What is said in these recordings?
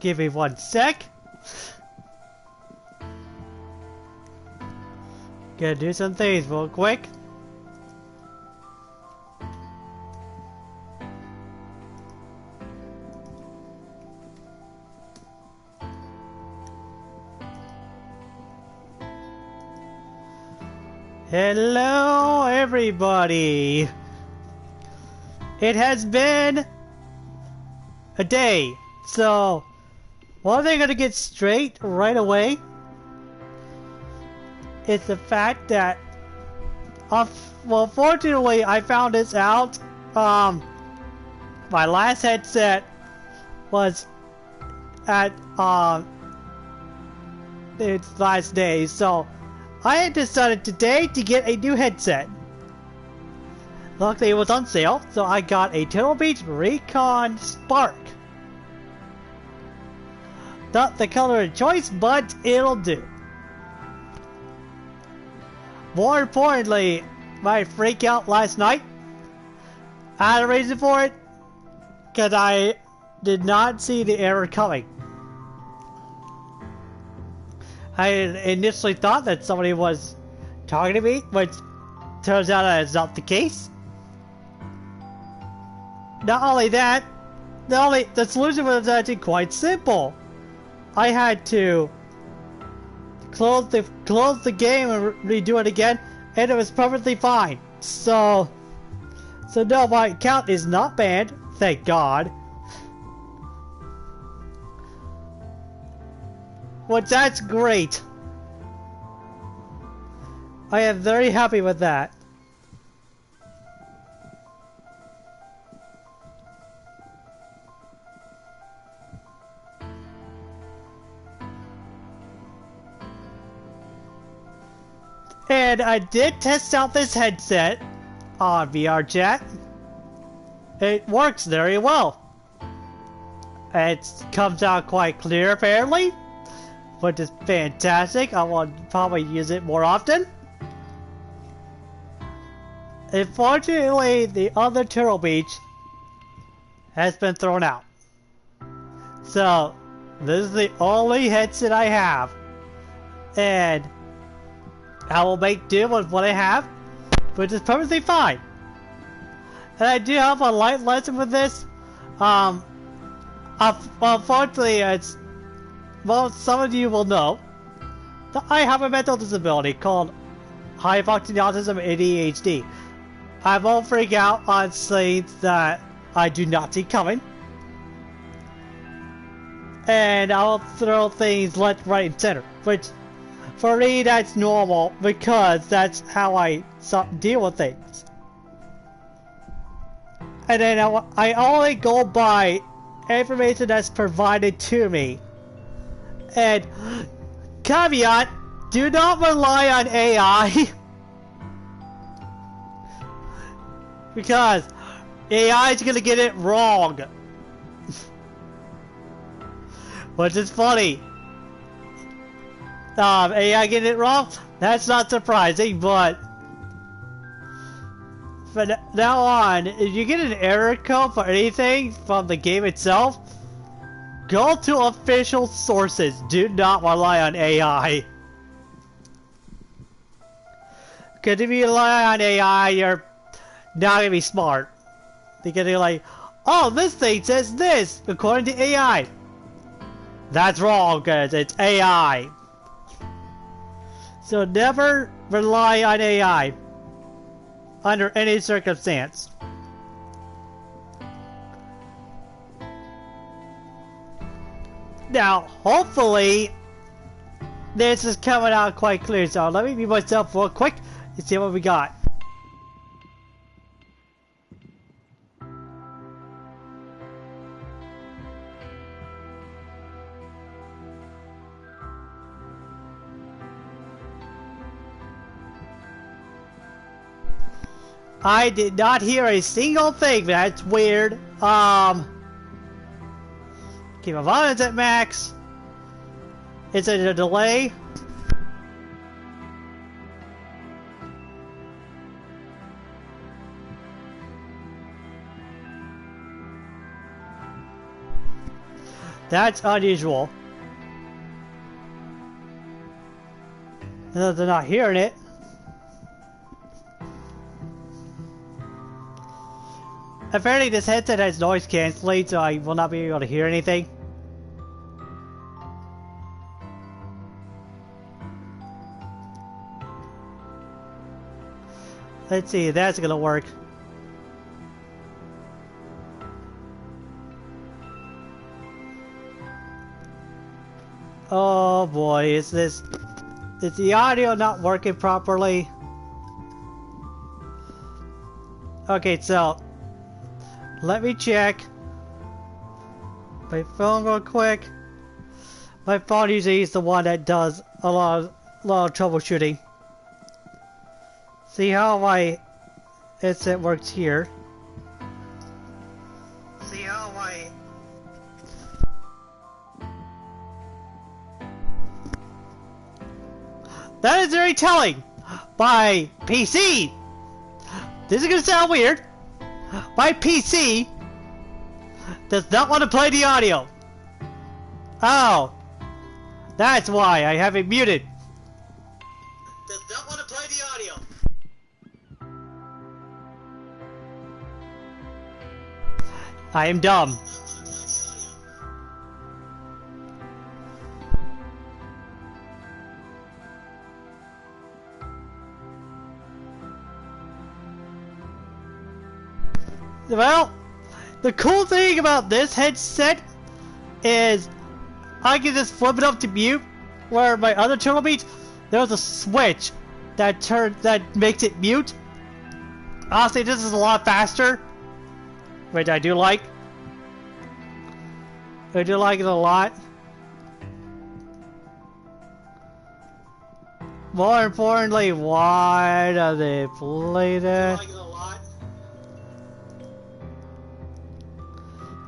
Give me 1 sec. Gonna do some things real quick. Hello, everybody. It has been a day, so one thing I'm gonna get straight right away is the fact that, well, fortunately, I found this out. My last headset was at its last day, so I had decided today to get a new headset. Luckily, it was on sale, so I got a Turtle Beach Recon Spark. Not the color of choice, but it'll do. More importantly, my freak out last night, I had a reason for it, because I did not see the error coming. I initially thought that somebody was talking to me, which turns out that is not the case. Not only that, the solution was actually quite simple. I had to close the game and redo it again, and it was perfectly fine. So no, my account is not banned, thank God. Well, that's great. I am very happy with that. And I did test out this headset on VR chat. It works very well. It comes out quite clear apparently, which is fantastic. I will probably use it more often. Unfortunately, the other Turtle Beach has been thrown out. So, this is the only headset I have. And I will make do with what I have, which is perfectly fine. And I do have a light lesson with this. Unfortunately, well, some of you will know that I have a mental disability called high functioning autism ADHD. I won't freak out on things that I do not see coming. And I'll throw things left, right, and center, which for me that's normal because that's how I deal with things. And then I only go by information that's provided to me. And caveat, do not rely on AI. Because AI is gonna get it wrong. Which is funny. AI getting it wrong? That's not surprising, but from now on, if you get an error code for anything from the game itself, go to official sources. Do not rely on AI. Because if you rely on AI, you're not gonna be smart. Because you're like, oh, this thing says this according to AI. That's wrong, because it's AI. So never rely on AI under any circumstance. Now, hopefully, this is coming out quite clear. So let me mute myself real quick and see what we got. I did not hear a single thing. That's weird. Keep my volume at max. Is it a delay? That's unusual. No, they're not hearing it. Apparently this headset has noise cancelling, so I will not be able to hear anything. Let's see if that's gonna work. Oh boy, is the audio not working properly? Okay, so let me check my phone real quick. My phone usually is the one that does a lot of troubleshooting. See how my headset works here. See how my That is very telling. My PC. This is gonna sound weird. My PC does not want to play the audio. Oh, that's why I have it muted. Does not want to play the audio. I am dumb. Well, the cool thing about this headset is I can just flip it up to mute, where my other Turtle Beach, there's a switch that makes it mute. Honestly, this is a lot faster, which I do like. I do like it a lot. More importantly, why do they play that?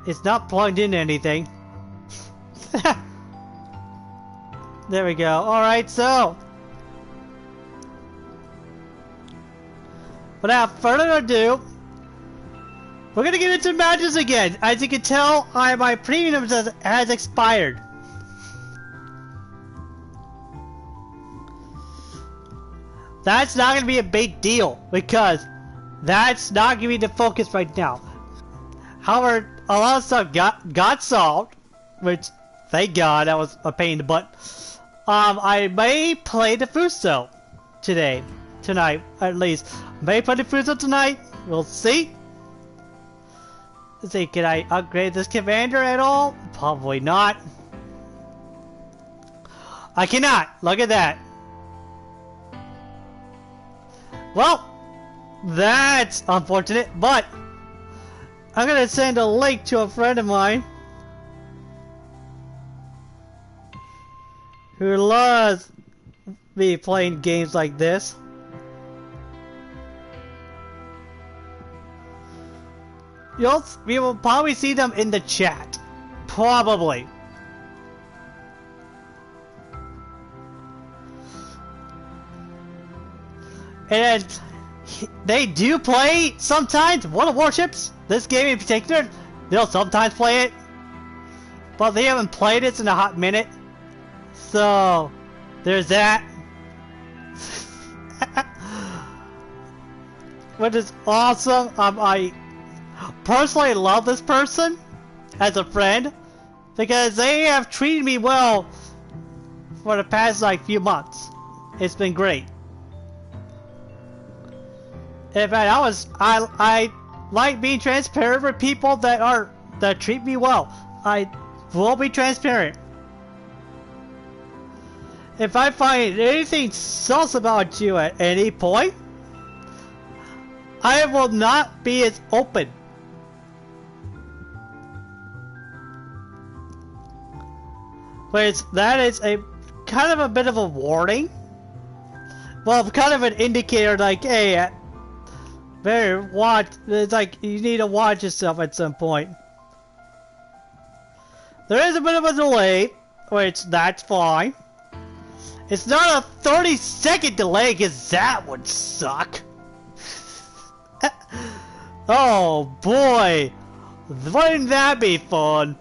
It's not plugged into anything. There we go. Alright, so without further ado, we're gonna get into matches again. As you can tell, my premium has expired. That's not gonna be a big deal because that's not gonna be the focus right now. However, a lot of stuff got solved, which thank God, that was a pain in the butt. I may play the Fuso tonight at least. May play the Fuso tonight. We'll see. Let's see, can I upgrade this commander at all? Probably not. I cannot. Look at that. Well, that's unfortunate, but I'm gonna send a link to a friend of mine who loves me playing games like this. We will probably see them in the chat. Probably. And they do play sometimes World of Warships. This game in particular, they'll sometimes play it, but they haven't played it in a hot minute. So there's that. Which is awesome. I personally love this person as a friend because they have treated me well for the past few months. It's been great. In fact, I like being transparent with people that treat me well. I will be transparent. If I find anything sus about you at any point, I will not be as open. But that is a kind of a bit of a warning. Well, kind of an indicator like, hey, better watch. It's like you need to watch yourself at some point. There is a bit of a delay, which that's fine. It's not a 30-second delay, because that would suck. Oh boy, wouldn't that be fun?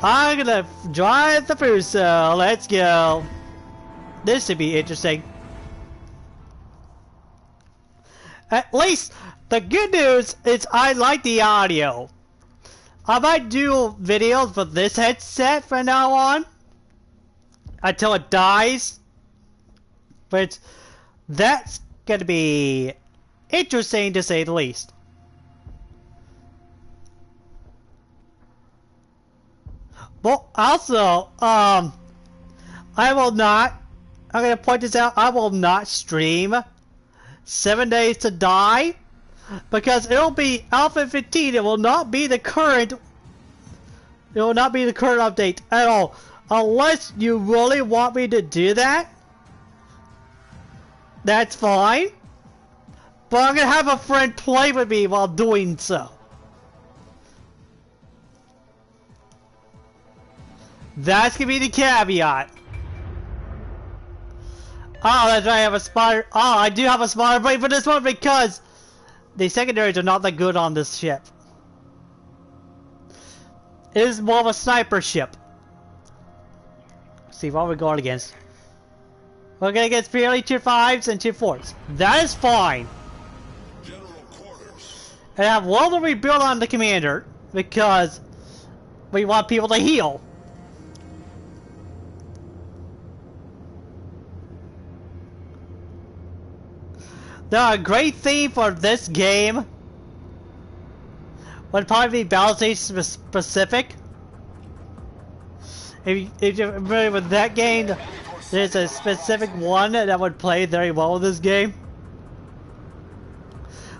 I'm gonna drive the Fuso. Let's go. This should be interesting. At least the good news is I like the audio. I might do videos with this headset from now on until it dies, but that's gonna be interesting to say the least. Well, also, I will not, I'm gonna point this out, I will not stream 7 Days to Die, because it'll be Alpha 15, it will not be the current update at all, unless you really want me to do that. That's fine, but I'm gonna have a friend play with me while doing so. That's gonna be the caveat. Oh, that's right, I have a spotter. Oh, I do have a spotter blade for this one because the secondaries are not that good on this ship. It is more of a sniper ship. Let's see what we're going against. We're going against purely tier 5s and tier 4s. That is fine. And I have one to rebuild on the commander because we want people to heal. The great theme for this game would probably be Battle Stage specific. If you're familiar with that game, there's a specific one that would play very well with this game.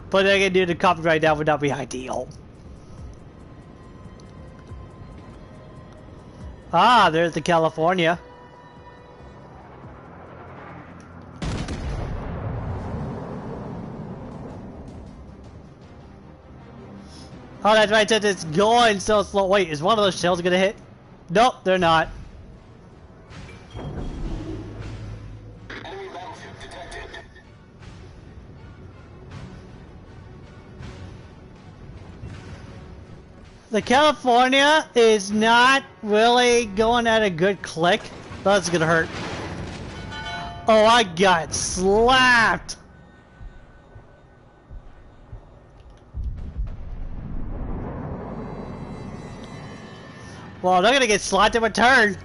But I can do the copyright that would not be ideal. Ah, there's the California. Oh, that's right, since it's going so slow. Wait, is one of those shells gonna hit? Nope, they're not. Enemy battlefield detected. The California is not really going at a good click. That's gonna hurt. Oh, I got slapped! Well, they're gonna get slapped in return.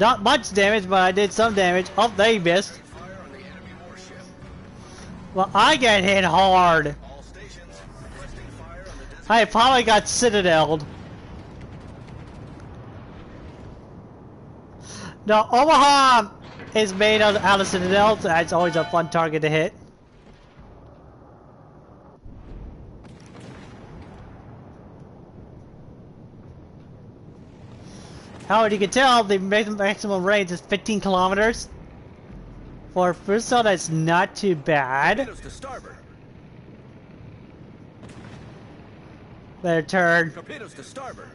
Not much damage, but I did some damage. Oh, they missed. Well, I got hit hard. I probably got citadeled. No, Omaha is made out of citadels. So that's always a fun target to hit. Howard, you can tell the maximum range is 15 kilometers. For first shot, that's not too bad. Better turn. Torpedoes to starboard.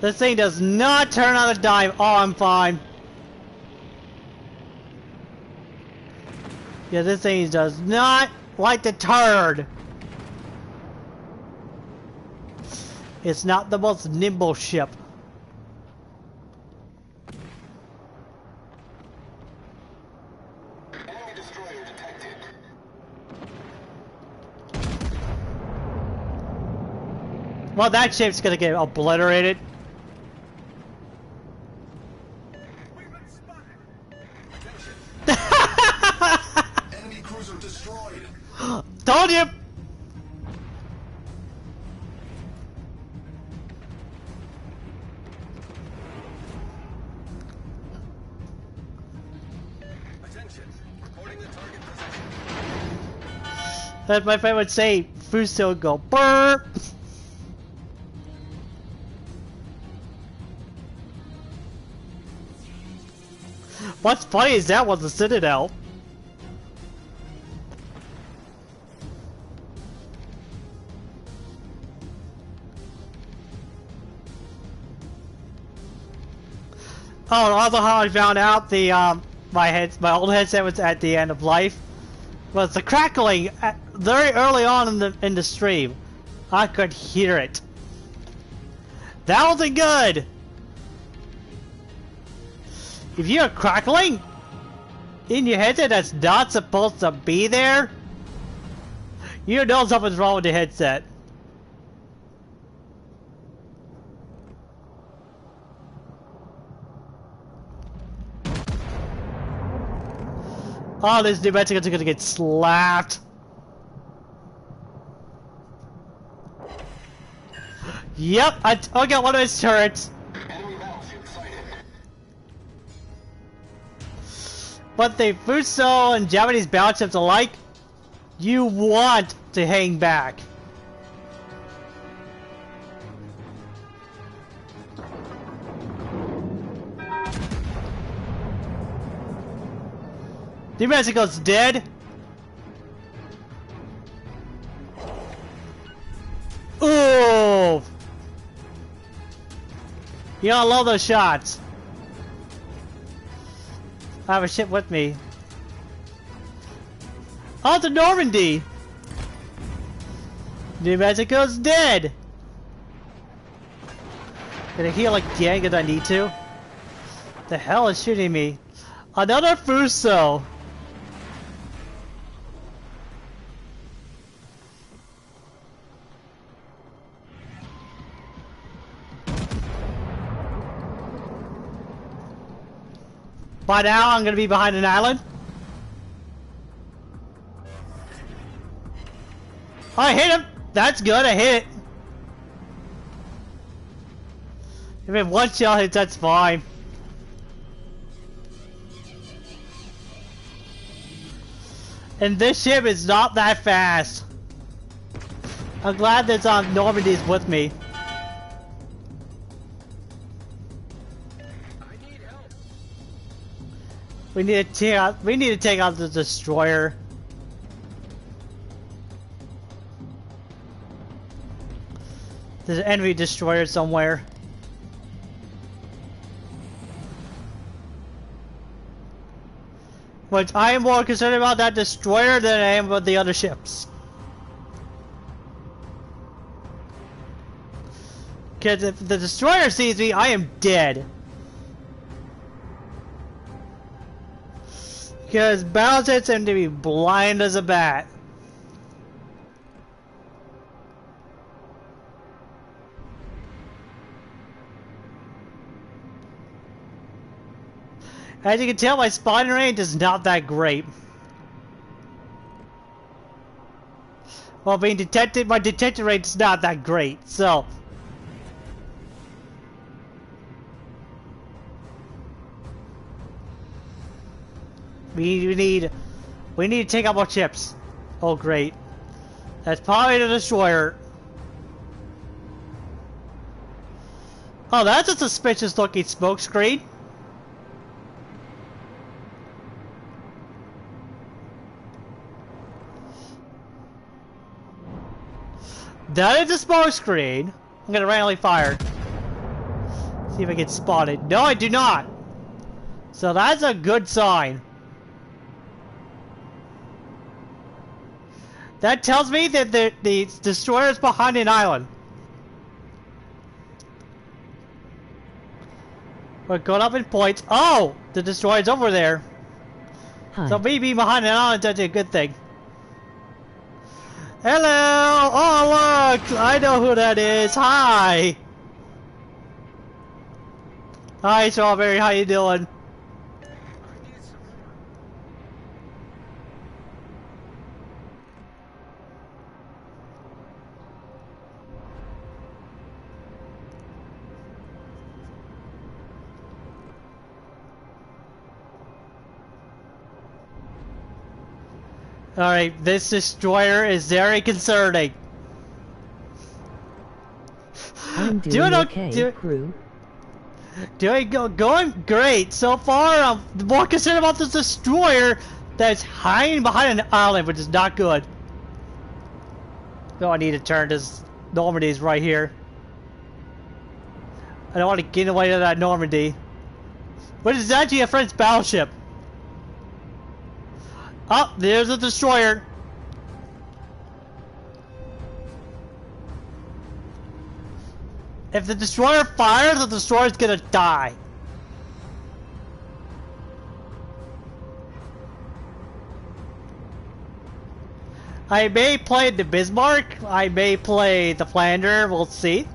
This thing does not turn on a dime. Oh, I'm fine. Yeah, this thing does not like to turn. It's not the most nimble ship. Enemy destroyer detected. Well, that ship's gonna get obliterated. Enemy cruiser destroyed. Told you! Attention. Reporting the target position. As my friend would say, Fuso would go burp. What's funny is that was the Citadel. Oh, and also how I found out the my old headset was at the end of life. Well, it's the crackling very early on in the stream. I could hear it. That wasn't good. If you're crackling in your headset that's not supposed to be there, you know something's wrong with the headset. Oh, this New Mexicans are gonna get slapped. Yep, I got one of his turrets. Enemy battleship sighted. But the Fuso and Japanese battleships alike, you want to hang back. New Mexico's dead. Ooh! You know, I love those shots. I have a ship with me. Oh, it's a Normandy! New Mexico's dead! Can I heal again because I need to? The hell is shooting me? Another Fuso! By now, I'm gonna be behind an island. I hit him! That's good, I hit it. If one shell hits, that's fine. And this ship is not that fast. I'm glad that Normandy's with me. We need to take out the destroyer. There's an enemy destroyer somewhere. But I am more concerned about that destroyer than I am about the other ships. Because if the destroyer sees me, I am dead. Because battleships seem to be blind as a bat. As you can tell, my spawning range is not that great. Well, being detected, my detection rate is not that great, so. We need to take out more chips. Oh, great. That's probably the destroyer. Oh, that's a suspicious looking smoke screen. That is a smoke screen. I'm gonna randomly fire. See if I get spotted. No, I do not. So that's a good sign. That tells me that the destroyer is behind an island. We're going up in points. Oh! The destroyer's over there. Hi. So me being behind an island is a good thing. Hello! Oh look! I know who that is. Hi! Hi Strawberry, how you doing? Alright, this destroyer is very concerning. I'm doing okay, crew. Going great. So far, I'm more concerned about this destroyer that's hiding behind an island, which is not good. No, I need to turn this Normandy's right here. I don't want to get away to that Normandy. But it's actually a French battleship. Oh, there's a destroyer. If the destroyer fires, the destroyer's gonna die. I may play the Bismarck, I may play the Flander, we'll see.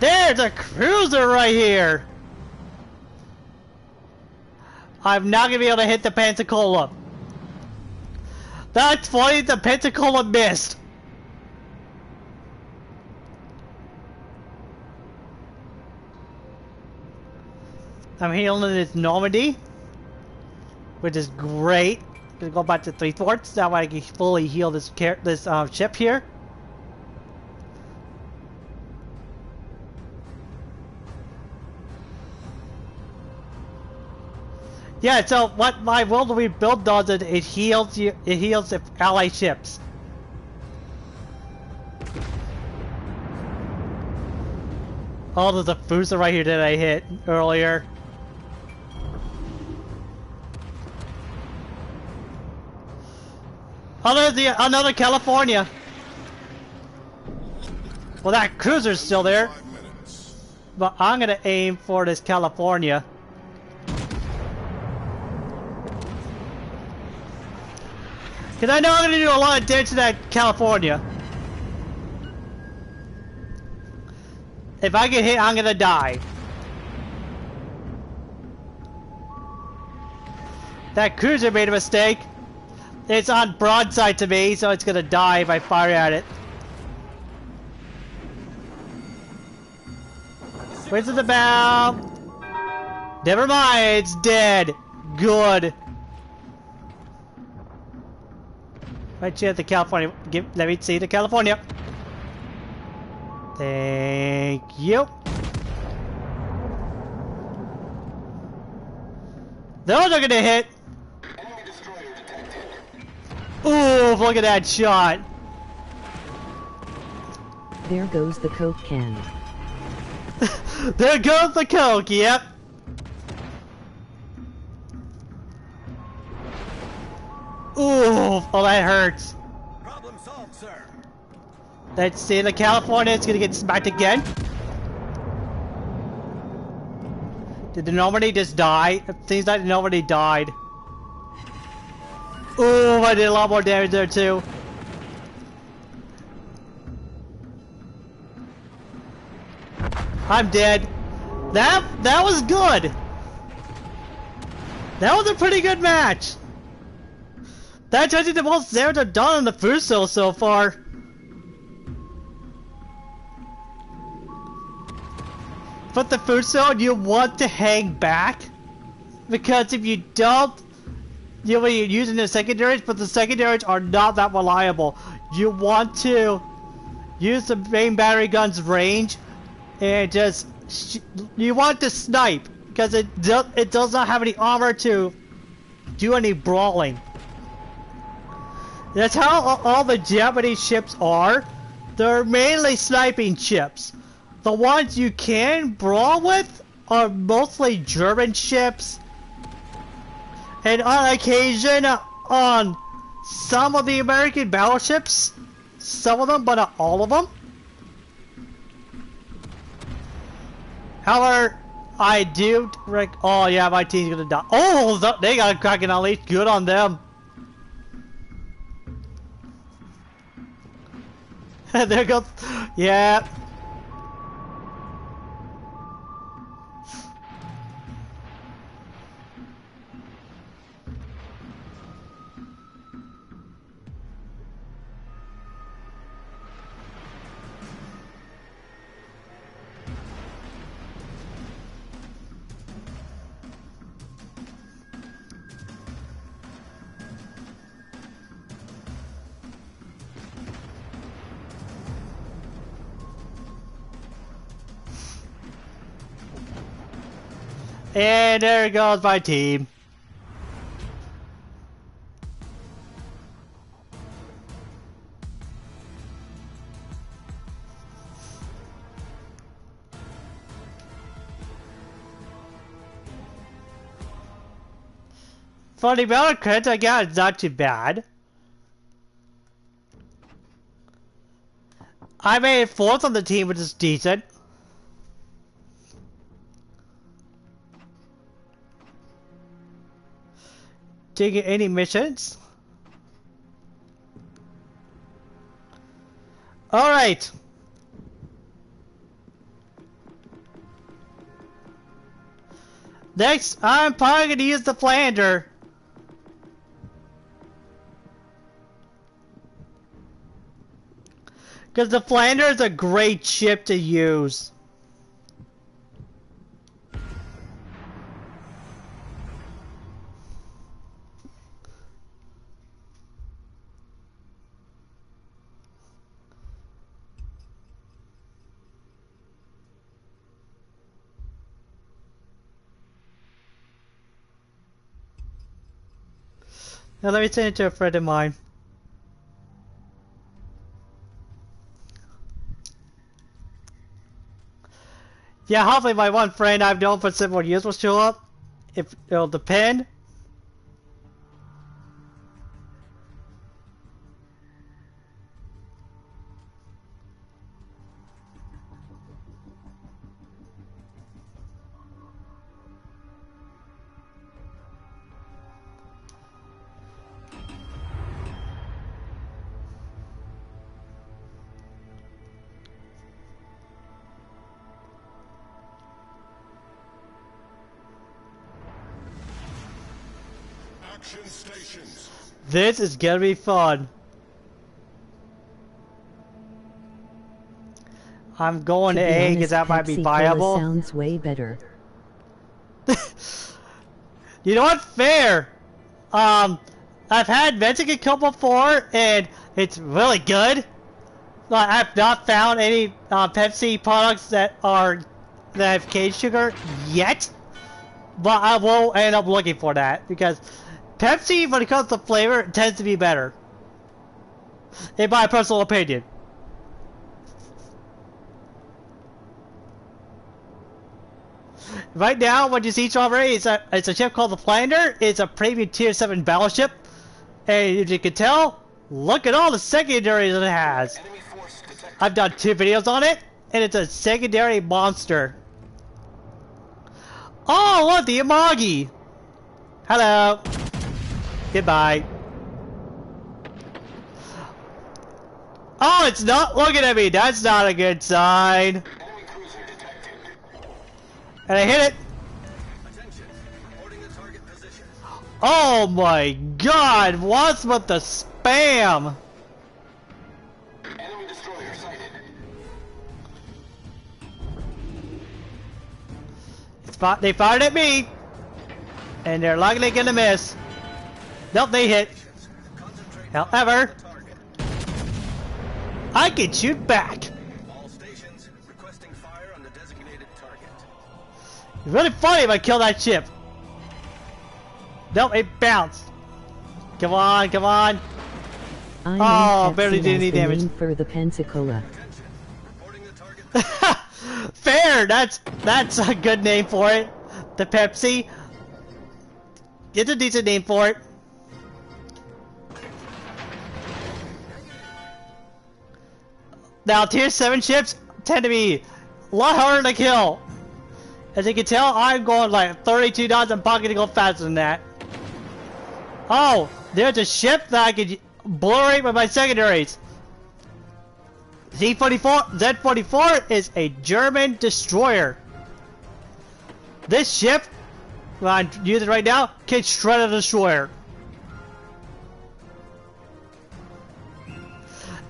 There's a cruiser right here! I'm not gonna be able to hit the Pensacola. That's funny, the Pensacola missed. I'm healing this Normandy, which is great. Gonna go back to 3/4. That way I can fully heal this ship here. Yeah. So what my World Rebuild does is it heals you. It heals the allied ships. Oh, there's a booster right here that I hit earlier. Oh, there's another California. Well, that cruiser's still there. But I'm gonna aim for this California. Cause I know I'm gonna do a lot of damage to that California. If I get hit, I'm gonna die. That cruiser made a mistake. It's on broadside to me, so it's gonna die if I fire at it. Where's the bow? Never mind, it's dead. Good. Right here at the California. Let me see the California. Thank you. Those are gonna hit. Enemy destroyer detected. Ooh, look at that shot. There goes the Coke can. There goes the Coke, yep. Ooh, oh that hurts. Problem solved, sir. Let's see the California, it's gonna get smacked again. Did the Normandy just die? It seems like the Normandy died. Ooh, I did a lot more damage there too. I'm dead. That was good. That was a pretty good match. That's actually the most damage I've done on the Fuso so far. But the Fuso, you want to hang back, because if you don't, you'll be using the secondaries, but the secondaries are not that reliable. You want to use the main battery gun's range and just you want to snipe, because it does not have any armor to do any brawling. That's how all the Japanese ships are. They're mainly sniping ships. The ones you can brawl with are mostly German ships, and on occasion on some of the American battleships, some of them, but not all of them. However, I do oh yeah, my team's gonna die. Oh, they got a Kraken Unleashed. Good on them. There goes, yeah. And there goes my team. For the amount of credits I got, it's not too bad. I made 4th on the team, which is decent. Did you get any missions? Alright. Next, I'm probably going to use the Flander. Because the Flander is a great ship to use. Now let me send it to a friend of mine. Yeah, hopefully my one friend I've known for several years will show up. If it'll depend. Stations. This is gonna be fun. I'm going to A because that might be viable. Sounds way better. You know what? Fair. I've had Mexican Cup before, and it's really good. But I've not found any Pepsi products that have cane sugar yet. But I will end up looking for that because Pepsi, when it comes to flavor, tends to be better. In my personal opinion. Right now, what you see, Strawberry, it's a ship called the Flander. It's a premium tier 7 battleship. And as you can tell, look at all the secondaries that it has. I've done 2 videos on it, and it's a secondary monster. Oh, look, the Amagi! Hello. Goodbye. Oh, it's not looking at me. That's not a good sign. And I hit it. Oh my god, what's with the spam? Enemy destroyer sighted. They fired at me. And they're likely gonna miss. Nope, they hit. However, I can shoot back. All stations requesting fire on the designated target. It's really funny if I kill that ship. Nope, it bounced. Come on, come on. Oh, barely did any damage. For the Pensacola. Fair, that's a good name for it. The Pepsi. It's a decent name for it. Now, tier 7 ships tend to be a lot harder to kill. As you can tell, I'm going like 32 knots. I'm probably gonna go faster than that. Oh, there's a ship that I could obliterate with my secondaries. Z44 is a German destroyer. This ship, I'm using right now, can shred a destroyer.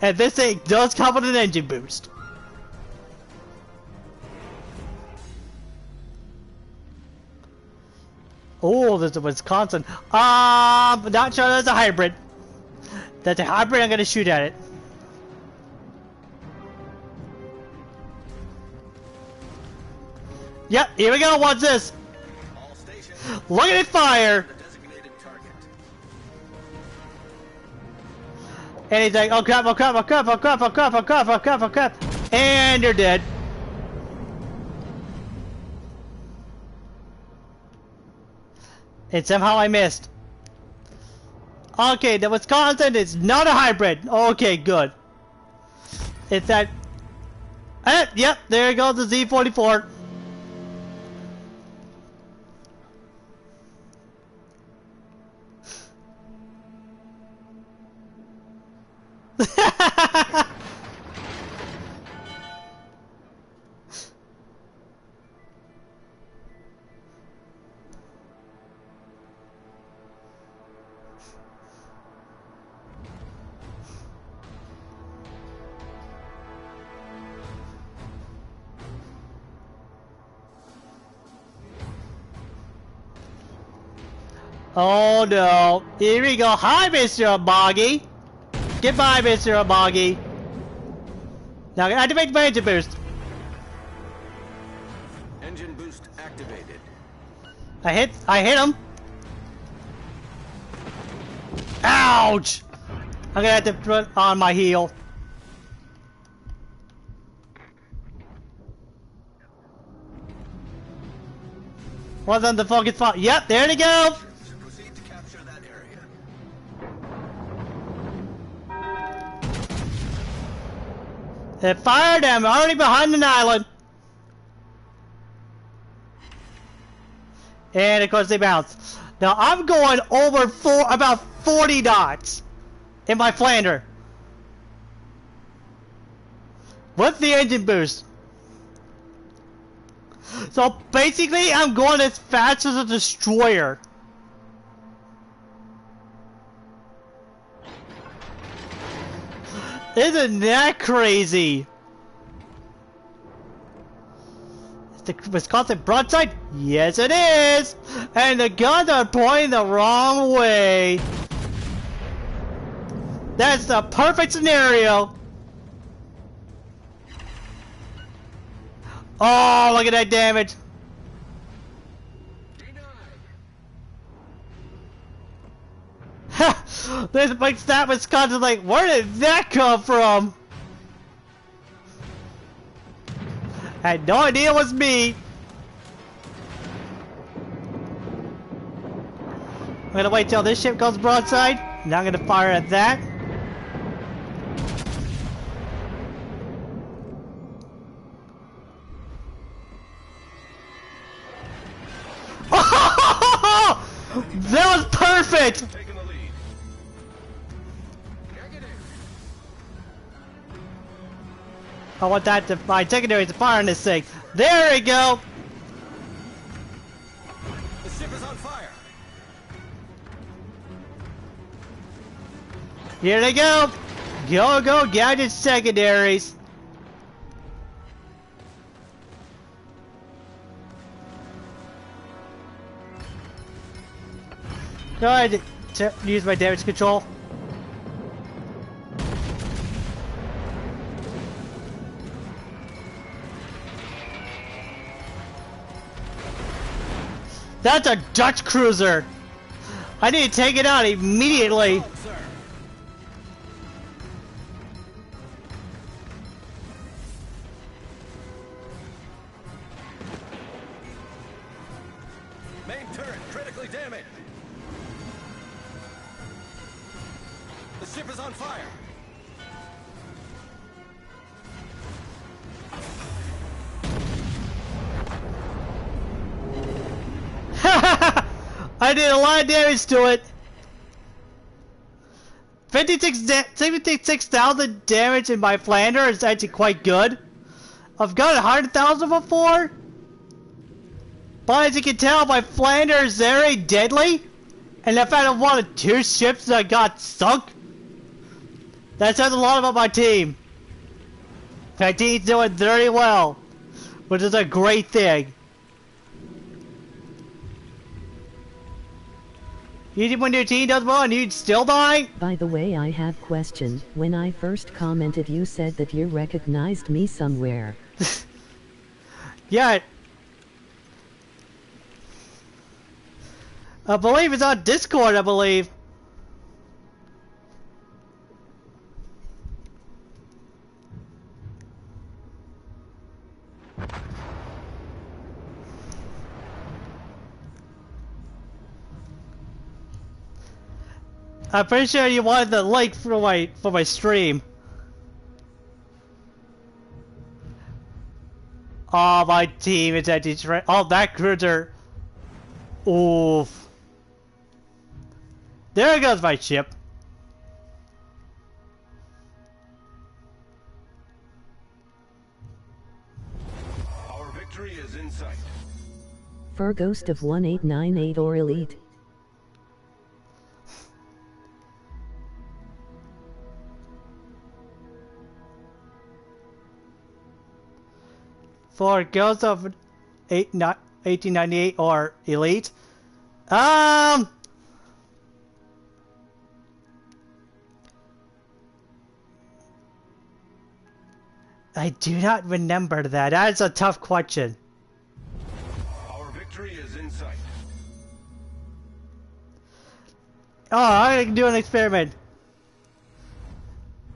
And this thing does come with an engine boost. Oh, there's a Wisconsin. Not sure that's a hybrid. That's a hybrid, I'm gonna shoot at it. Yep, here we go, watch this. Look at it fire! And he's like, oh crap, oh crap, oh crap, oh crap, oh crap, oh crap, oh crap, oh crap. And you're dead. And somehow I missed. Okay, the Wisconsin is not a hybrid. Okay, good. It's that... yep, there goes the Z-44. Oh no. Here we go. Hi, Mr. Amagi. Goodbye, Mr. Amagi. Now activate my engine boost. Engine boost activated. I hit him. Ouch! I'm gonna have to put on my heel. Wasn't the fucking spot. Yep, there they go! Proceed to capture that area. They fired them already behind an island. And of course they bounce. Now I'm going over about 40 knots in my Flander. With the engine boost. So basically I'm going as fast as a destroyer. Isn't that crazy? Is the Wisconsin broadside? Yes it is! And the guns are pointing the wrong way. That's the perfect scenario. Oh, look at that damage. This makes that Wisconsin like, where did that come from? I had no idea it was me. I'm gonna wait till this ship goes broadside. Now I'm gonna fire at that. That was perfect! Taking the lead. I want that to my secondary to fire on this thing. There we go! The ship is on fire. Here they go! Go, go, gadget secondaries! Go ahead to use my damage control. That's a Dutch cruiser! I need to take it out immediately! Oh, sir. Main turret critically damaged. The ship is on fire. I did a lot of damage to it. 76,000 damage in my Flander is actually quite good. I've got 100,000 before. But as you can tell, my Flander is very deadly. And if I had one of two ships that got sunk, that says a lot about my team. My team's doing very well, which is a great thing. Usually when your team does well and you'd still die? By the way, I have question. When I first commented, you said that you recognized me somewhere. Yeah. I believe it's on Discord, I believe. I'm pretty sure you wanted the link for my stream. Oh, my team is at Detroit. Oh, that cruiser. Oof. There goes my ship. Our victory is in sight. For Ghost of 1898 or Elite. For Ghost of 1898 or Elite. I do not remember that. That is a tough question. Our victory is in sight. Oh, I can do an experiment.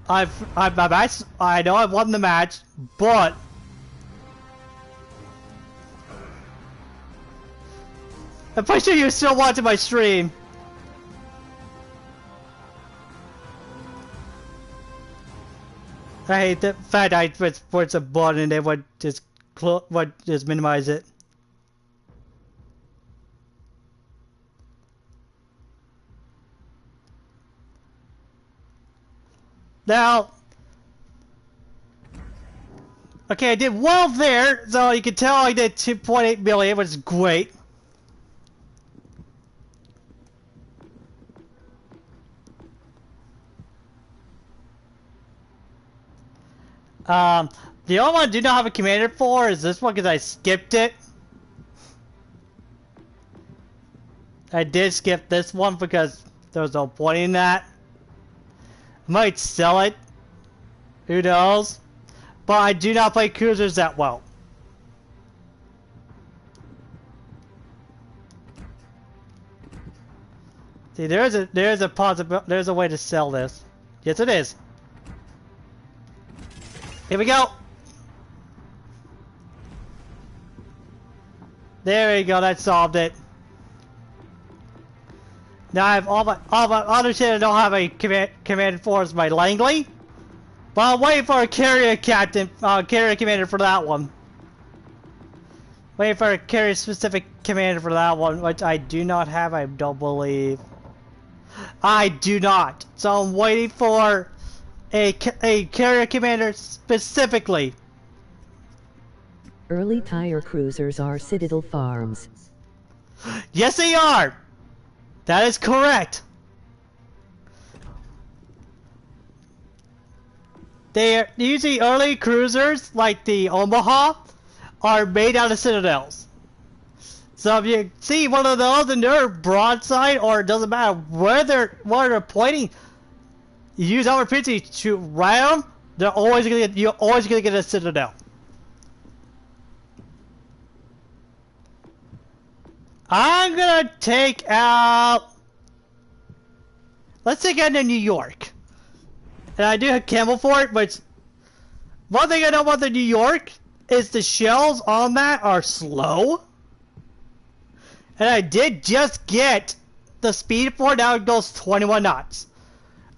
I know I won the match, but I'm pretty sure you're still watching my stream. I hate the fact I press a button and they would just minimize it. Now, okay, I did well there, so you can tell I did 2.8 million, which is great. The only one I do not have a commander for is this one because I skipped it. I did skip this one because there was no point in that. I might sell it. Who knows? But I do not play cruisers that well. See, there's a possibility. There's a way to sell this. Yes, it is. Here we go. There we go. That solved it. Now I have all my other shit. I don't have a command for is my Langley, but I'm waiting for a carrier commander for that one. Waiting for a carrier specific commander for that one, which I do not have. I don't believe. I do not. So I'm waiting for a carrier commander specifically. Early tire cruisers are Citadel farms. Yes, they are. That is correct. They are usually early cruisers like the Omaha are made out of citadels. So if you see one of those and they're broadside, or it doesn't matter where they're pointing, you use opportunity to shoot right them, you're always gonna get a citadel. I'm gonna take out. Let's take out the New York. And I do have Campbell for it, but one thing I know about the New York is the shells on that are slow. And I did just get the speed for it. Now it goes 21 knots.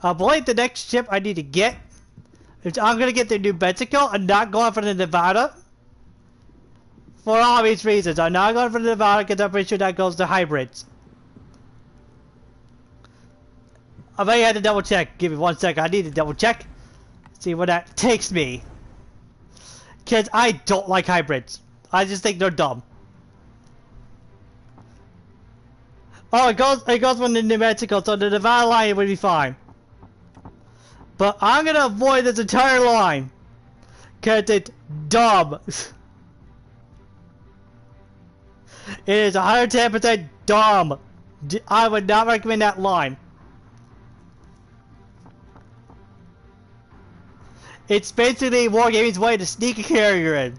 I believe the next ship I need to get is I'm gonna get the New Mexico. I'm not going for the Nevada. For obvious reasons. I'm not going for the Nevada because I'm pretty sure that goes to hybrids. I may have to double check. Give me 1 second. I need to double check. See where that takes me. Because I don't like hybrids. I just think they're dumb. Oh, it goes from the New Mexico, so the Nevada line would be fine. But I'm gonna avoid this entire line. Because it's dumb. It is 110% dumb. I would not recommend that line. It's basically Wargaming's way to sneak a carrier in.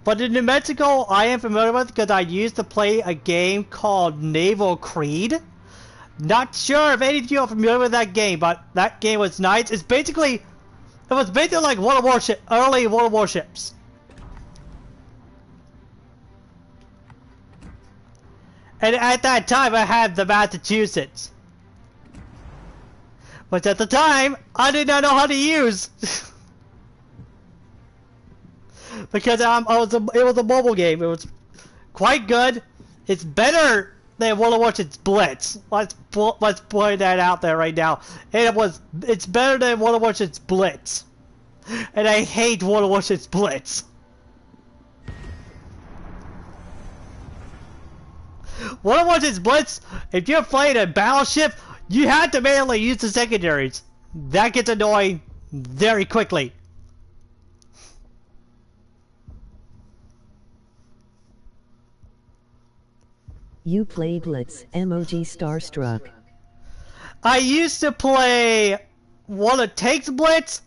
But in New Mexico, I am familiar with because I used to play a game called Naval Creed. Not sure if any of you are familiar with that game, but that game was nice. It was basically like early World Warships. And at that time, I had the Massachusetts. But at the time, I did not know how to use. Because it was a mobile game. It was quite good. It's better than World of Warships Blitz. Let's point that out there right now. And it's better than World of Warships Blitz. And I hate World of Warships Blitz. World of Warships Blitz, if you're playing a battleship, you have to manually use the secondaries. That gets annoying very quickly. You play Blitz, emoji starstruck. I used to play One of Takes Blitz,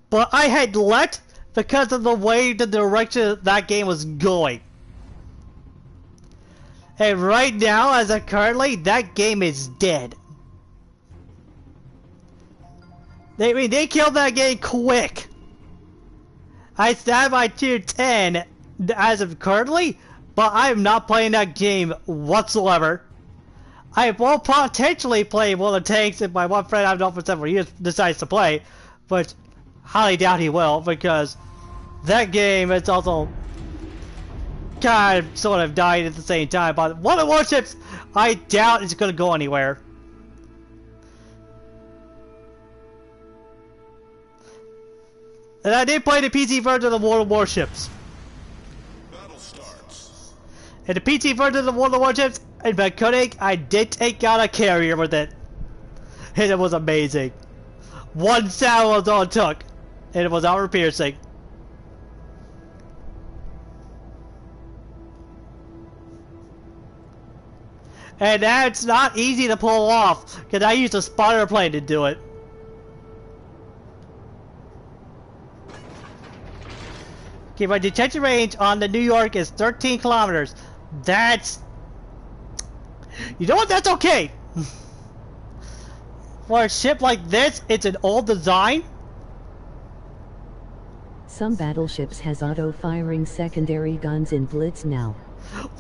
but I had left because of the direction that game was going. And right now, as of currently, that game is dead. They killed that game quick. I stand by tier 10 as of currently, but I am not playing that game whatsoever. I will potentially play One of Tanks if my one friend I've known for several years decides to play, but highly doubt he will because that game is also kind of sort of died at the same time. But One of Warships, I doubt it's going to go anywhere. And I did play the PC version of World of Warships. Battle starts. In the PC version of World of Warships, in Vakunik, I did take out a carrier with it. And it was amazing. One sound was all it took. And it was armor piercing. And that's not easy to pull off, because I used a spotter plane to do it. Okay, my detection range on the New York is 13 kilometers. That's... You know what? That's okay. For a ship like this, it's an old design. Some battleships has auto-firing secondary guns in Blitz now.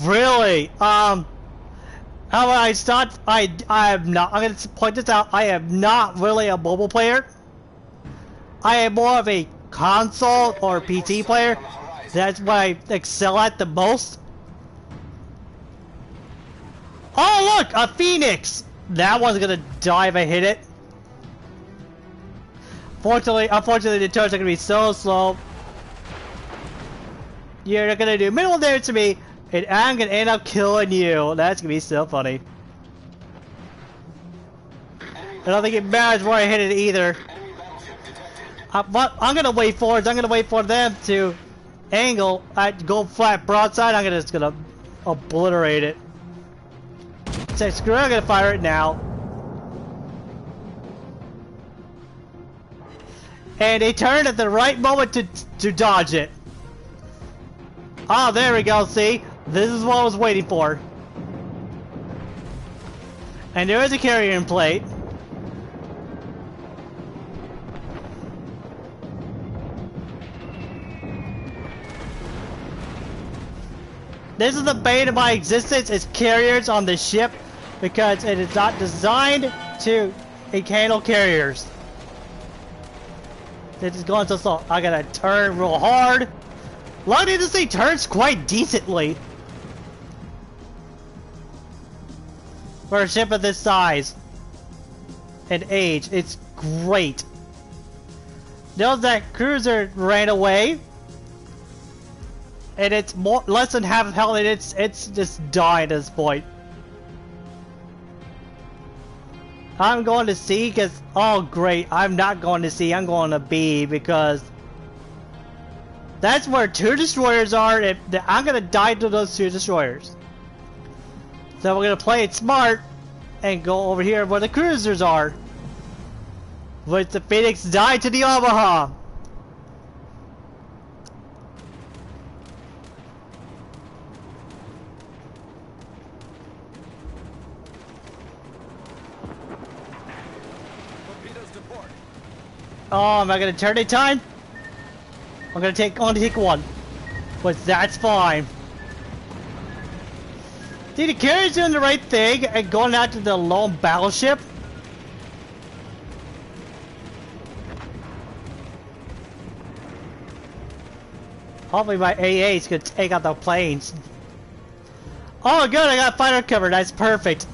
Really? How I start? I am not. I'm gonna point this out. I am not really a mobile player. I am more of a console or PC player. That's what I excel at the most. Oh look, a Phoenix! That one's gonna die if I hit it. Unfortunately, the turrets are gonna be so slow. You're not gonna do minimal damage to me, and I'm gonna end up killing you. That's gonna be so funny. I don't think it matters where I hit it either. What I'm gonna wait for is I'm gonna wait for them to angle, go flat broadside. I'm just gonna obliterate it. Say screw it, I'm gonna fire it now. And they turned at the right moment to dodge it. Oh, there we go, see? This is what I was waiting for. And there is a carrier in plate. This is the bane of my existence, is carriers on the ship, because it is not designed to handle carriers. This is going so slow. I gotta turn real hard. Luckily, this thing turns quite decently for a ship of this size and age. It's great. Notice that cruiser ran away, and it's less than half health, and it's just dying at this point. I'm going to C because, oh great, I'm not going to C, I'm going to B because that's where two destroyers are. I'm going to die to those two destroyers. So we're going to play it smart and go over here where the cruisers are. Which the Phoenix died to the Omaha. Oh, am I gonna turn it time? I'm gonna take one. But that's fine. See, the carrier's doing the right thing and going after the lone battleship. Hopefully my AA is gonna take out the planes. Oh good, I got fighter cover, that's perfect.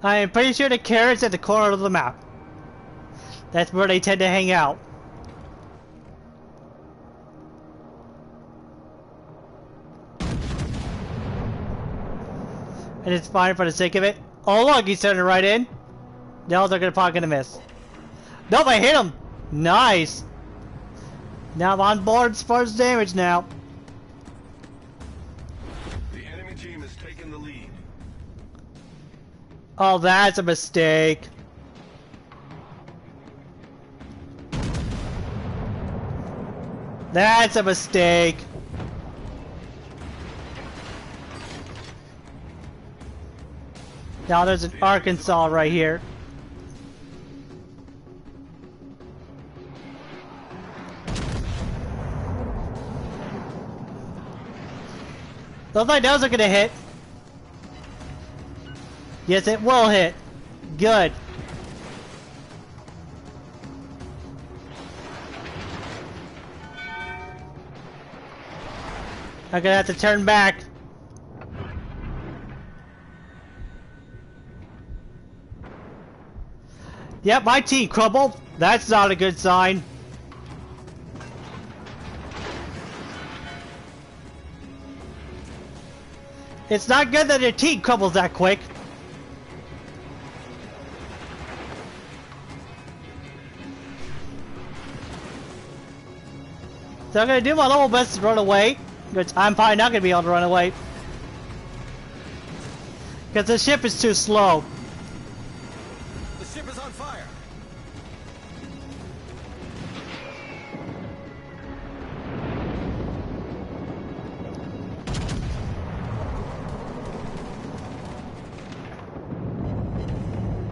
I am pretty sure the carrot's at the corner of the map. That's where they tend to hang out. And it's fine for the sake of it. Oh look, he's turning right in. Now they're probably gonna miss. Nope, I hit him! Nice! Now I'm on board as far as damage now. The enemy team has taken the lead. Oh, that's a mistake. That's a mistake. Now there's an Arkansas right here. Looks like those are gonna hit. Yes, it will hit. Good. I'm gonna have to turn back. Yep, my team crumbled. That's not a good sign. It's not good that your team crumbles that quick. So I'm gonna do my level best to run away, which I'm probably not gonna be able to run away. Because the ship is too slow. The ship is on fire.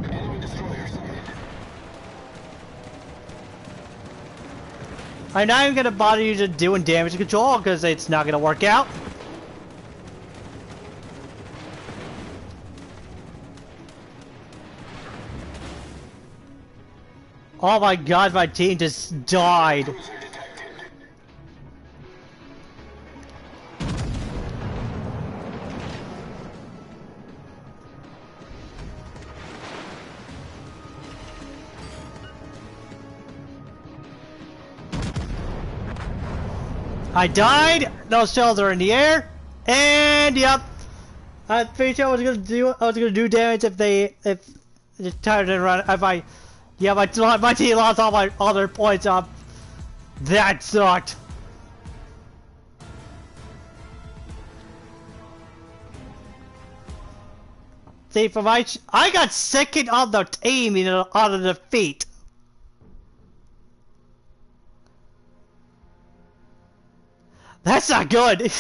Enemy destroyer sighted. I'm not even gonna bother you to doing damage control because it's not gonna work out. Oh my god, my team just died. I died. Those shells are in the air, and yep, I'm pretty sure I was gonna do damage if the time didn't run. Yeah, my team lost all their points up. That sucked. See, I got second on the team, out of defeat. That's not good.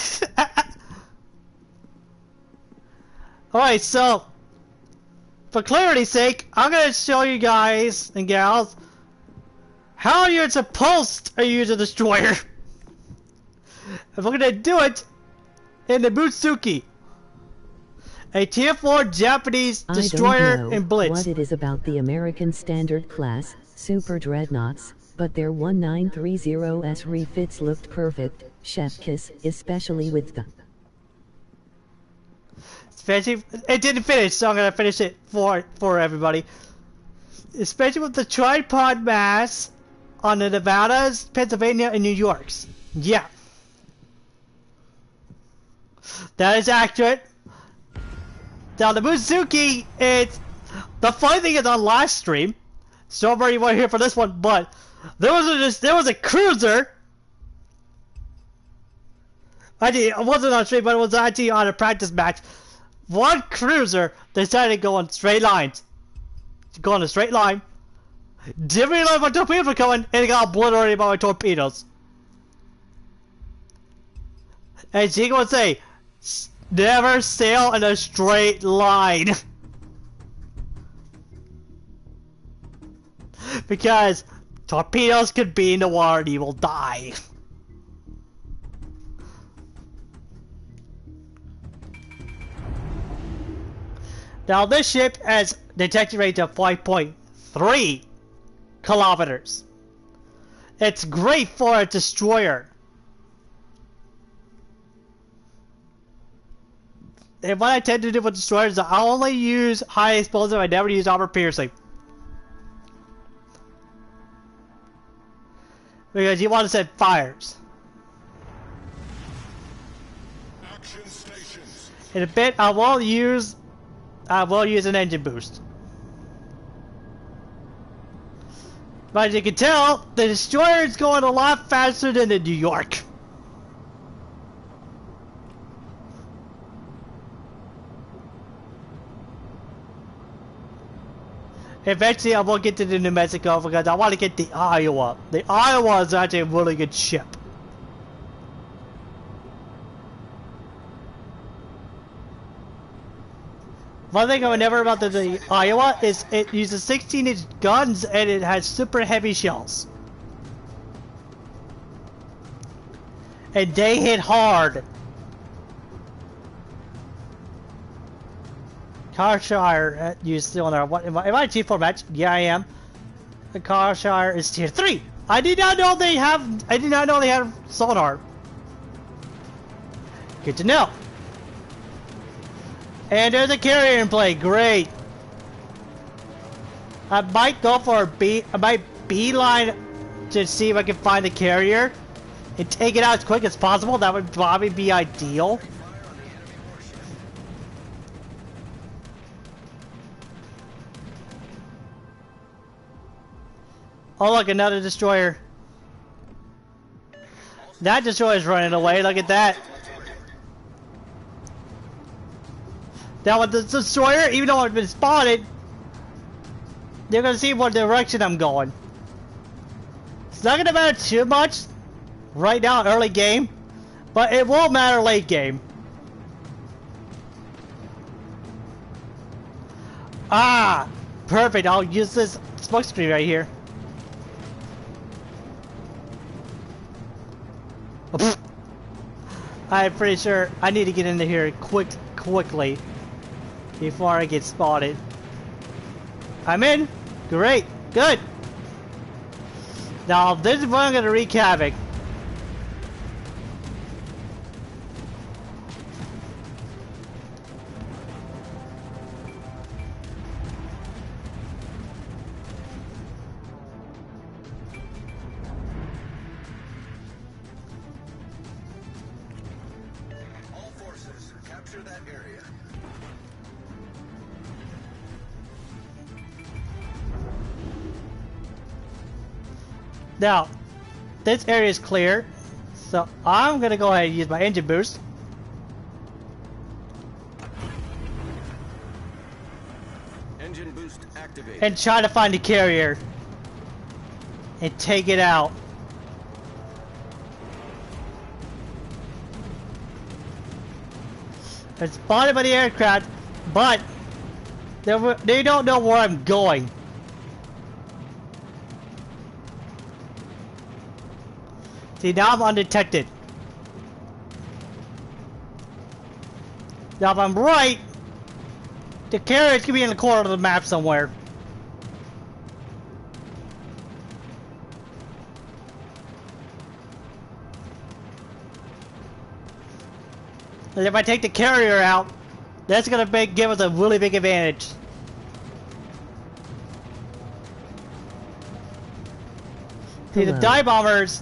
Alright, so for clarity's sake, I'm gonna show you guys and gals how you're supposed to use a destroyer. And we're gonna do it in the Butsuki, a tier 4 Japanese destroyer I don't know in Blitz. what it is about the American Standard Class Super Dreadnoughts, but their 1930S refits looked perfect. Chef kiss, especially with the. It didn't finish, so I'm gonna finish it for everybody. Especially with the tripod mass on the Nevadas, Pennsylvania, and New Yorks. Yeah. That is accurate. Now the Muzuki, the funny thing is on last stream, Strawberry you weren't here for this one, but there was a cruiser. Actually, it wasn't on stream, but it was actually on a practice match. One cruiser decided to go on straight lines. Go on a straight line. Didn't realize my torpedoes were coming, and it got obliterated by my torpedoes. And she would say, never sail in a straight line. Because torpedoes could be in the water and you will die. Now this ship has detection rate of 5.3 kilometers. It's great for a destroyer. And what I tend to do with destroyers is I only use high explosive, I never use armor piercing. Because you want to set fires. Action stations. In a bit, I will use an engine boost. But as you can tell, the destroyer is going a lot faster than the New York. Eventually, I will get to the New Mexico because I want to get the Iowa. The Iowa is actually a really good ship. One thing I would never about the Iowa is it uses 16-inch guns and it has super heavy shells. And they hit hard. Carshire, you still on there. What am I a T4 match? Yeah, I am. The Carshire is tier 3. I did not know they have sonar. Good to know. And there's a carrier in play. Great. I might go for I might beeline to see if I can find a carrier and take it out as quick as possible. That would probably be ideal. Oh look, another destroyer. That destroyer's running away, look at that. Now with the destroyer, even though I've been spotted, they're gonna see what direction I'm going. It's not gonna matter too much right now, early game, but it will matter late game. Ah, perfect, I'll use this smoke screen right here. I'm pretty sure I need to get into here quickly before I get spotted. I'm in. Great. Good. Now this is where I'm gonna wreak havoc. Capture that area. Now, this area is clear, so I'm gonna go ahead and use my engine boost. Engine boost activated. And try to find the carrier and take it out. It's spotted by the aircraft, but they don't know where I'm going. See, now I'm undetected. Now if I'm right, the carrier could be in the corner of the map somewhere. And if I take the carrier out, that's gonna give us a really big advantage. See, the dive bombers.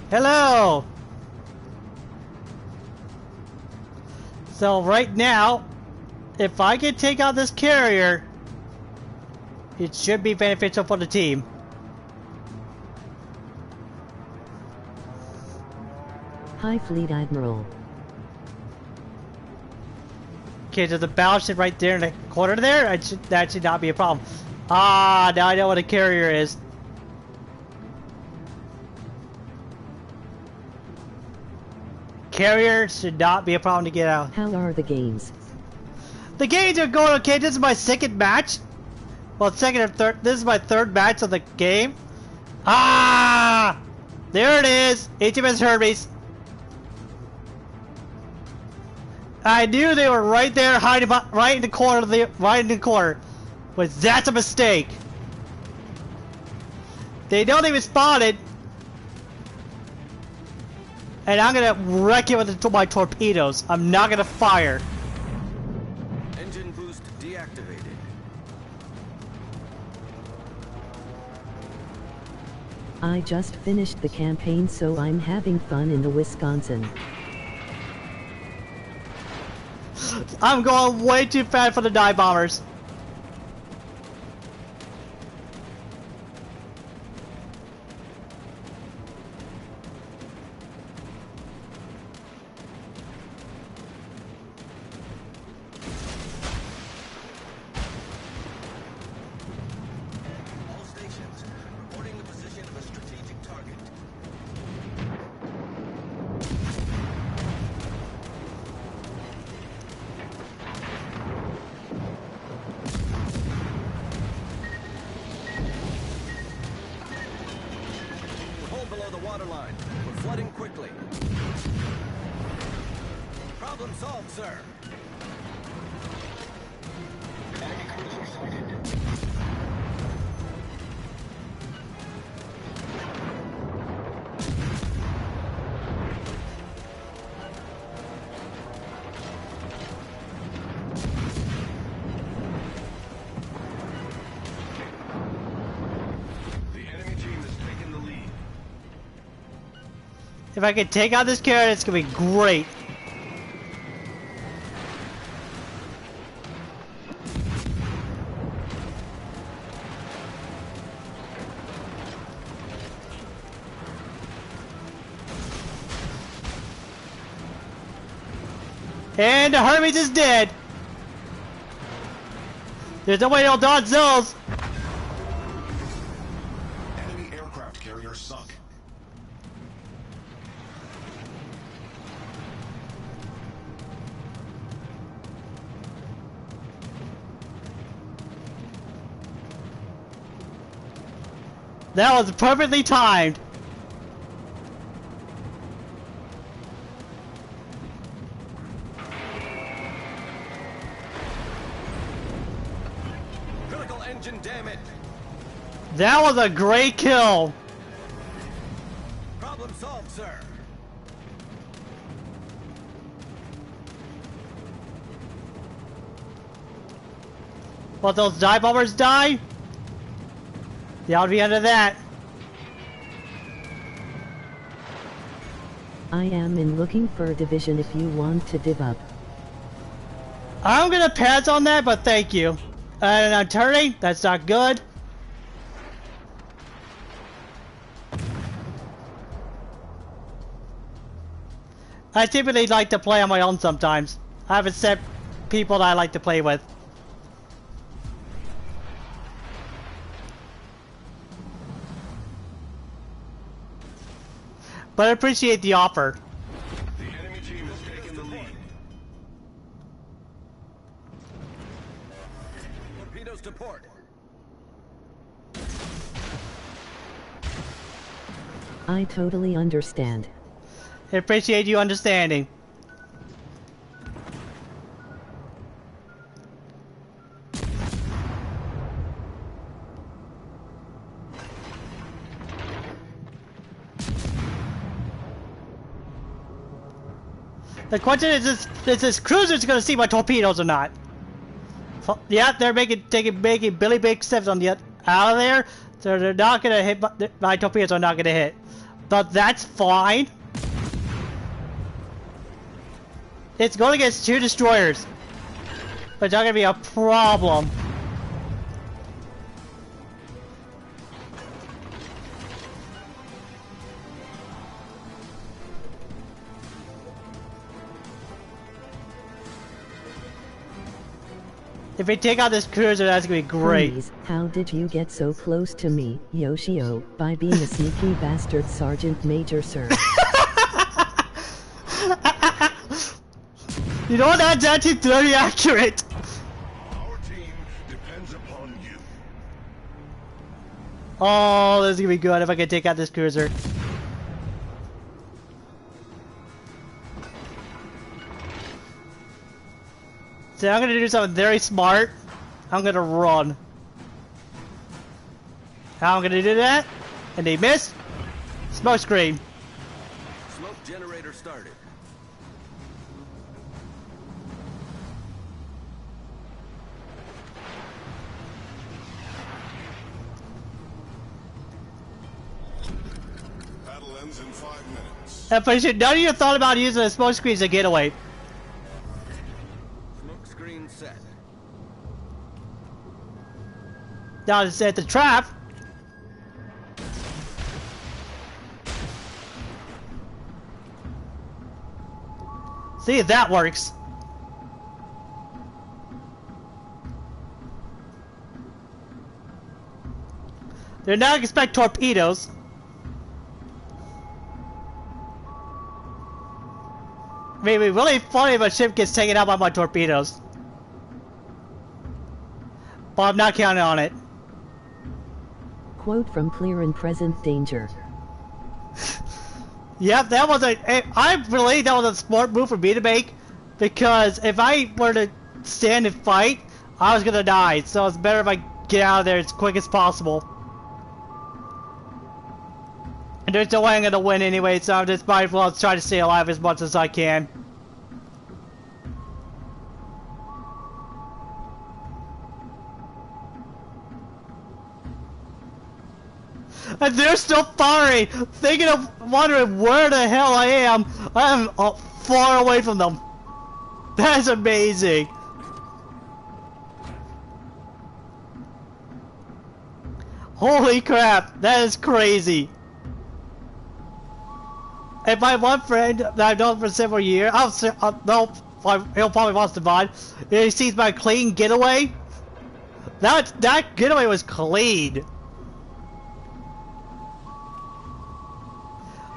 Hello. So right now, if I can take out this carrier, it should be beneficial for the team. Hi, Fleet Admiral. Okay, there's a battleship right there in the corner there. That should not be a problem. Ah, now I know what a carrier is. Carrier should not be a problem to get out. How are the games? The games are going okay. This is my second match. Well, second or third. This is my third match of the game. Ah! There it is. HMS Hermes. I knew they were right there, hiding right in the corner. Right in the corner. But that's a mistake. They don't even spawn it. And I'm gonna wreck it with my torpedoes. I'm not gonna fire. Engine boost deactivated. I just finished the campaign, so I'm having fun in the Wisconsin. I'm going way too fast for the dive bombers. All stations reporting the position of a strategic target. Hold below the waterline. We're flooding quickly. Problem solved, sir. Enemy cruiser sighted. The enemy team has taken the lead. If I can take out this carrot, it's gonna be great. And the Hermes is dead. There's no way they'll dodge those. Enemy aircraft carrier sunk. That was perfectly timed. Critical engine damage. That was a great kill. Problem solved, sir. But those dive bombers die? That'll be end of that. I am in looking for a division if you want to div up. I'm gonna pass on that, but thank you. And I'm turning. That's not good. I typically like to play on my own sometimes. I have a set people that I like to play with. But I appreciate the offer. The enemy team has taken the lead. Torpedoes to port. I totally understand. I appreciate you understanding. The question is this cruiser's gonna see my torpedoes or not? Yeah, they're making Billy Big steps on the out of there, so they're not gonna hit my torpedoes are not gonna hit. But that's fine. It's going against 2 destroyers, but it's not gonna be a problem. If we take out this cruiser, that's gonna be great. Please, how did you get so close to me, Yoshio, by being a sneaky bastard Sergeant Major, sir? You know what? That's actually very accurate. Our team depends upon you. Oh, this is gonna be good if I can take out this cruiser. So I'm gonna do something very smart. I'm gonna run. How I'm gonna do that? And they missed. Smoke screen. Smoke generator started. Battle ends in 5 minutes. And for sure, none of you thought about using a smoke screen as a getaway. Smoke screen set. Now to set the trap. See if that works. They're not expect torpedoes. I mean, it'd be really funny if a ship gets taken out by my torpedoes. But I'm not counting on it. Quote from Clear and Present Danger. Yep, that was I believe that was a smart move for me to make, because if I were to stand and fight, I was gonna die. So it's better if I get out of there as quick as possible. And there's no way I'm gonna win anyway, so I'm just might as well try to stay alive as much as I can. And they're still firing, thinking of wondering where the hell I am. I'm far away from them. That's amazing. Holy crap, that is crazy. And my one friend that I've known for several years, he'll probably wants to bond. He sees my clean getaway. That getaway was clean.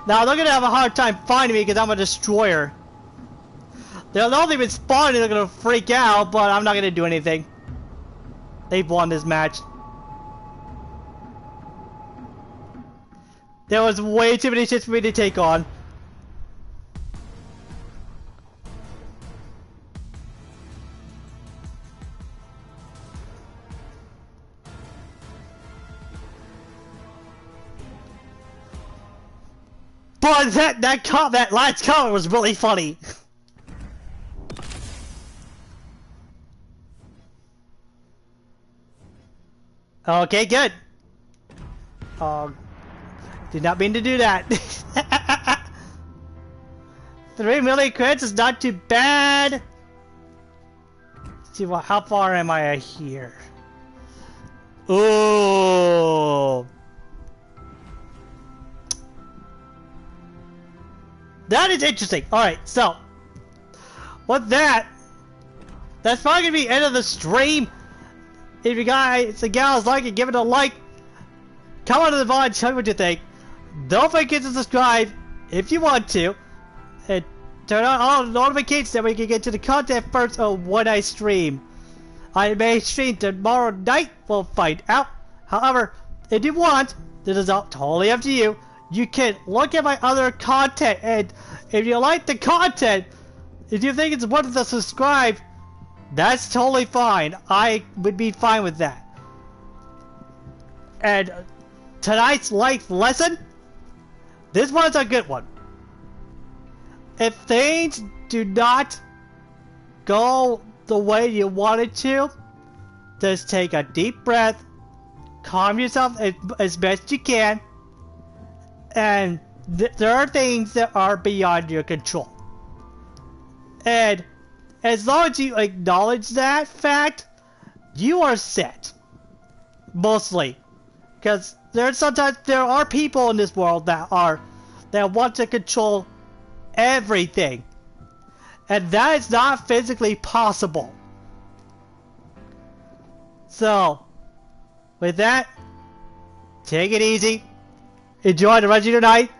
Now they're gonna have a hard time finding me because I'm a destroyer. They'll know they've been spawning, they're gonna freak out, but I'm not gonna do anything. They've won this match. There was way too many ships for me to take on. But that last comment was really funny. Okay, good. Did not mean to do that. 3 million credits is not too bad. Let's see, how far am I here? Ooh. That is interesting. Alright, so with that, that's probably gonna be the end of the stream. If you guys and gals like it, give it a like. Comment on the VOD, tell me what you think. Don't forget to subscribe if you want to. And turn on all notifications so we can get to the content first of when I stream. I may stream tomorrow night, we'll find out. However, if you want, this is totally up to you. You can look at my other content, and if you like the content, if you think it's worth to subscribe, that's totally fine. I would be fine with that. And tonight's life lesson, this one's a good one. If things do not go the way you want it to, just take a deep breath, calm yourself as best you can, and there are things that are beyond your control. And as long as you acknowledge that fact, you are set. Mostly. Because sometimes there are people in this world that want to control everything. And that is not physically possible. So, with that, take it easy. Enjoy the rest of your night.